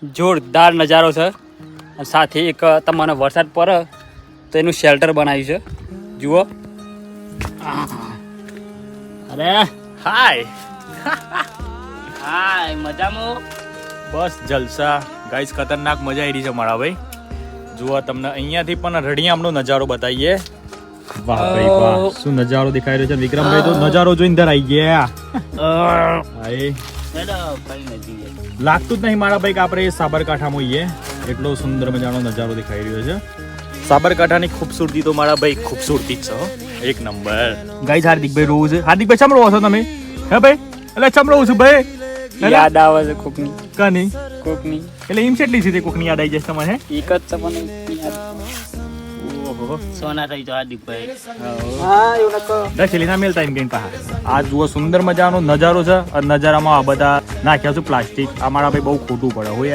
જોરદાર નજારો છે અને સાથે એક તમને વરસાદ પડે તો એનું શેલ્ટર બનાવ્યું છે જુઓ. અરે હાય હાય મજામાં. બસ જલસા ગાઈસ, ખતરનાક મજા આવી રહી છે મારા ભાઈ. જુઓ તમને અહીંયાથી પણ રડિયામનો નજારો બતાવીએ. વાહ ભાઈ વાહ, શું નજારો દેખાઈ રહ્યો છે વિક્રમભાઈ. તો નજારો જોઈને અંદર આવી ગયા. ભાઈ લાગતું જ નહીં મારા ભાઈ કે આપણે સાબરકાંઠામાં હોઈએ. એટલો સુંદર મજાનો નજારો દેખાઈ રહ્યો છે. સાબરકાંઠાની ખૂબસૂરતી તો મારા ભાઈ ખૂબસૂરતી જ છે હો. એક નંબર. ગાઈસ હાર્દિકભાઈ રોવું છે. હાર્દિકભાઈ ચમ રોવો છો તમે? હે ભાઈ એટલે ચમ રોવું છું ભાઈ? યાદ આવે છે કોકની કાની કોકની એટલે એમ કેટલી સીધી કોકની યાદ આવી જશે તમને? હે એક જ છે પણ ઓહો સોના થઈ તો હાર્દિકભાઈ. દશેલી ના મેલતા એમ કઈ પા. આ જુઓ સુંદર મજાનો નજારો છે. આ નજારામાં આ બધા નાખ્યા છે પ્લાસ્ટિક. આ મારા ભાઈ બહુ ખોટું પડે હો યાર.